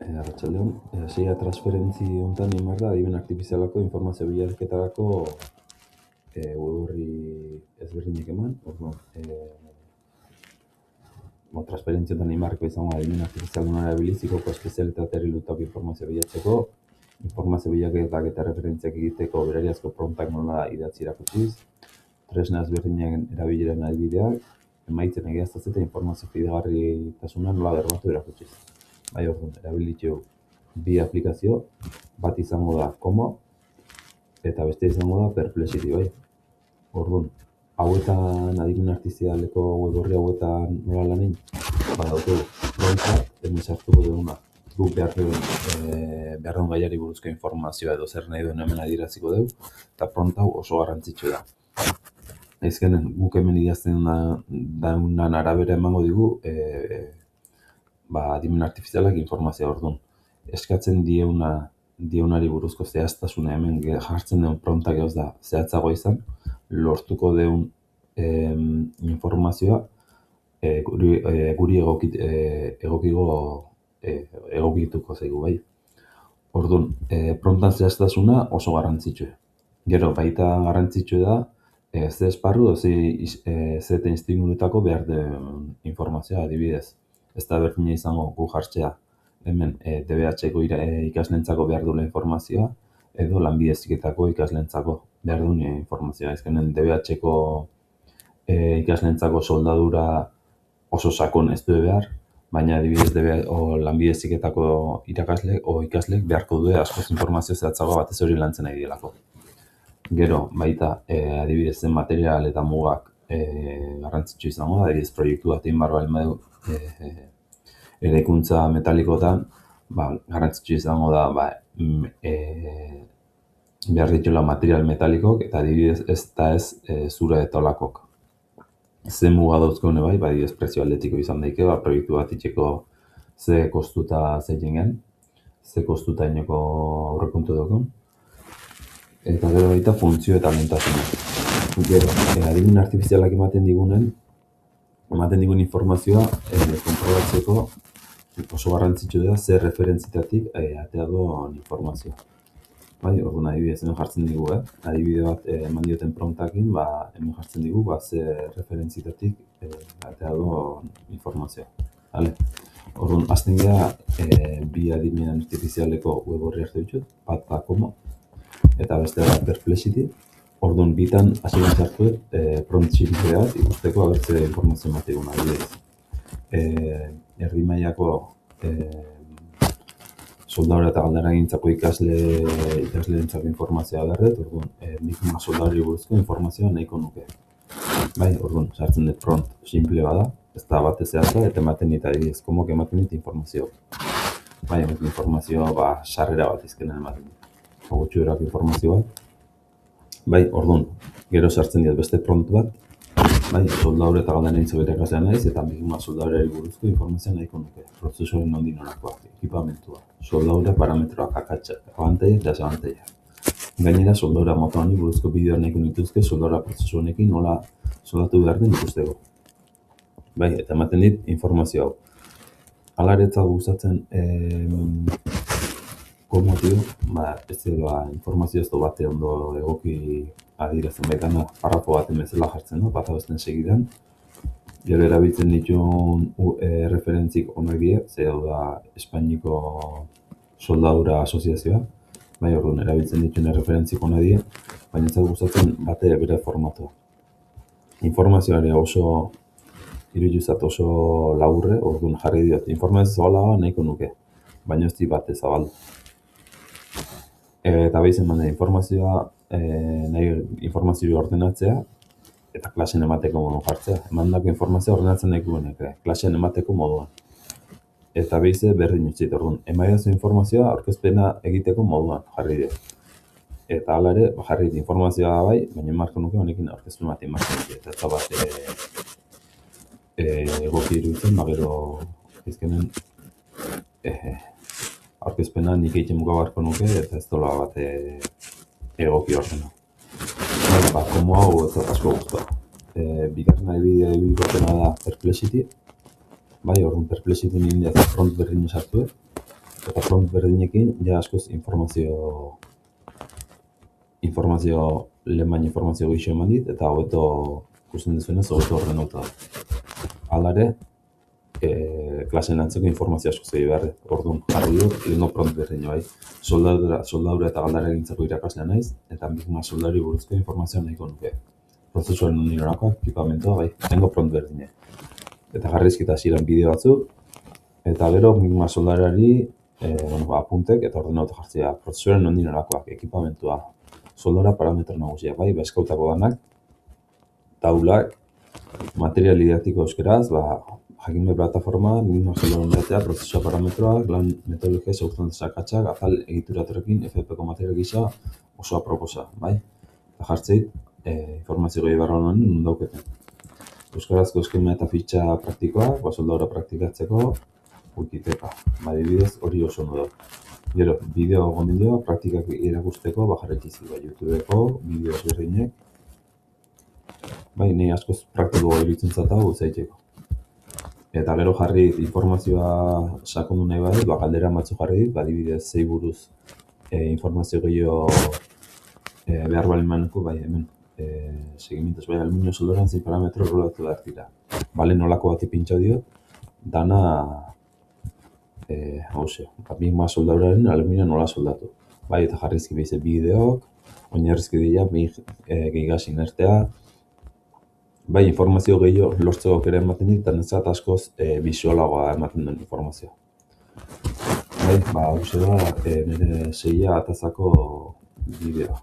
Arratsaldeon, saia transferentzi honetan egin behar da adimen artifizialako informazio bilaketarako web orri ezberdinak eman. Orduan, transferentzia honetan egin beharko izango adimen artifizialuna erabilizikoko espezialitateari lotutako informazio bilatzeko, informazio bilaketak eta referentziak egiteko berariazko promptak nola idatzi erakutsiz, tresna ezberdinen erabileren adibideak, emaitzen egiaztatzea eta informazio fidagarritasuna nola bermatu erakutsiz. Bai, orduan, erabilitxeu bi aplikazio, bat izango da Como, eta beste izango da Perplexity, bai. Orduan, hauetan adimen artifizialeko web orri hauetan nola lanin, badauko pronta, hemen sartuko duguna. Guk behar duen gaiari buruzko informazioa edo zer nahi duen hemen adieraziko dugu, eta pronta hau oso garrantzitsu da. Ezkenen, guk hemen idazten daunan arabera emango digu, adimen artifizialak informazioa. Orduan. Eskatzen dionari buruzko zehaztasuna hemen jartzen duen prontak egoz da zehatzago izan, lortuko duen informazioa guri egokituko zaigu, bai. Orduan, prontan zehaztasuna oso garrantzitsua. Gero, baita garrantzitsua da, ze esparru, ze instingurutako behar den informazioa adibidez. Ez da berdina izango gu jartzea hemen DBH-ko ikasleentzako behar duen informazioa edo lanbide heziketako ikasleentzako behar duen informazioa. Ezkenen DBH-ko ikasleentzako soldadura oso sakon ez du behar, baina adibidez lanbide heziketako ikasleek beharko du askoz informazio zehatzago batez hori lantzen nahi dielako. Gero, baita adibidez zen material eta mugak garrantzitsu izango da, adibidez proiektu bat egin behar baldin badu eraikuntza metalikotan, garrantzitsu izango da behar dituela material metalikok eta adibidez ez zura eta olakok. Ze muga dauzkone bai, adibidez prezio aldetiko izan daike, proiektu bat itxeko ze kostuta zeinen, ze kostuta inoko aurrekontu dukun. Eta gero baita funtzio eta lentasuna. Gero, adimen artifizialak ematen digun informazioa kontrolatzeko oso garrantzitsu da ze referentzitatik atea duen informazioa. Bai, orduan adibidez hemen jartzen digu, adibide bat eman dioten promptakin, hemen jartzen digu ze referentzitatik atea duen informazioa. Orduan, azten gara bi adimen artifizialeko web orri hartu ditut, bat da Como, eta beste bat Perplexity. Orduan, bitan hasi sartu prompt txikite bat ikusteko abertze informazio emategun adibidez. Erdi mailako soldadura eta galderagintzako ikasleentzako informazioa berret, orduan, nik soldadari buruzko informazioa nahiko nuke. Bai, orduan, sartzen dut prompt simple bada, ez da batez zehatza, eta ematen dit adibidez, Comok ematen dit informazio. Bai, ematen informazioa sarrera bat izkenen ematen dit. Gutxu erako informazio bat. Bai, orduan, gero sartzen diot beste prompt bat, bai, soldadura eta galderaintza bere ikaslea naiz, eta biguma soldadurari buruzko informazioa nahiko nuke. Prozesuaren nondik norakoak, ekipamentua, soldadura parametroak, akatsak, abantaiak eta desabantaiak. Gainera, soldadura mota honi buruzko bideoa nahiko nituzke soldadura prozesu honekin nola soldatu behar den ikusteko. Bai, eta ematen dit informazio hau. Hala ere ez zaigu gustatzen Como tio, ez dela informazio ez du bate ondo egoki adierazten baitana parrafo baten bezala jartzen du, bata besten segidan. Gero erabiltzen dituen referentzik onak die, ze hau da Espainiko soldadura asoziazioa. Bai, orduan, erabiltzen dituen referentzik onak die, baina ez zaigu gustatzen bate bere formatua. Informazioare oso irudizat oso laburre, orduan jarri diot. Informazio zabalagoa nahiko nuke, baina ez di bate zabaldu. Eta behiz eman da informazioa ordenatzea eta klasen emateko moduan jartzea. Emandako informazioa ordenatzen nahi guenek, klasen emateko moduan. Eta behiz berdin utzit, orduan, emaidazu informazioa aurkezpena egiteko moduan jarri dira. Eta hala ere, jarri dit informazioa bai, baina marko nuke honekin aurkezpen bat imartzen dira. Eta bat egoki iruditzen, gero izkenen aurkezpena nik egiten mugabarko nuke eta ez dola bat egoki ordena. Como hau ez asko guztua. Bigarren adibidea ibilikotena da Perplexity. Bai, orduan Perplexity nien front berdin sartu Eta prompt berdinekin, ja askoz lehen baino informazio gehiago eman dit, eta hobeto ikusten duzuenez, hobeto ordenauta da. Hala ere, klaseen antzeko informazio asko zegi behar. Orduan, jarri dut, lehenko prompt berdin bai. Soldadura eta galdara egintzako irakaslea naiz, eta Enigma soldaduri buruzko informazioa nahiko nuke. Prozesuaren nondik norakoa, ekipamentoa bai, lehenko prompt berdine. Eta jarri dizkit hasieran bideo batzuk, eta gero Enigma soldadurari apuntek eta ordenauta jartzea. Prozesuaren nondik norakoak, ekipamentoa, soldadura parametro nagusiak bai, eskautako danak, taulak, material didaktiko euskeraz, jakinbe plataforma, Enigma soldadura unitatea, prozesua parametroak, lan metodologia segurtantza sakatsak, azal egituraturekin FP-ko material gisa oso aproposa, bai? Eta jartzeit, informazio gehi barra honen dauketen. Euskarazko eskema eta fitxa praktikoak, soldadura praktikatzeko, Wikiteka. Adibidez, hori oso ondo da. Gero, bideo gomendioa praktikak erakusteko jarri itzizu, YouTubeko bideo ezberdinek. Bai, nahi askoz praktiko iruditzen zata zaiteko. Eta gero jarri informazioa sakondu nahi bai, galdera batzu jarri dit, adibidez, zei buruz informazio gehiago behar bali maneko, bai, hemen, segimientos, bai, aluminio soldaran zein parametro rolatu behar dira. Bale, nolako bati pintxau dio, dana, Enigma soldaduraren aluminio nola soldatu. Bai, eta jarrizki behize bideok, oinarrizki dira, gehiagaz inertea, bai, informazio gehiago lortzeko ere ematen dit, eta netzat askoz bisualagoa ematen duen informazioa. Bai, hau da, nire 6 atazako bideoa.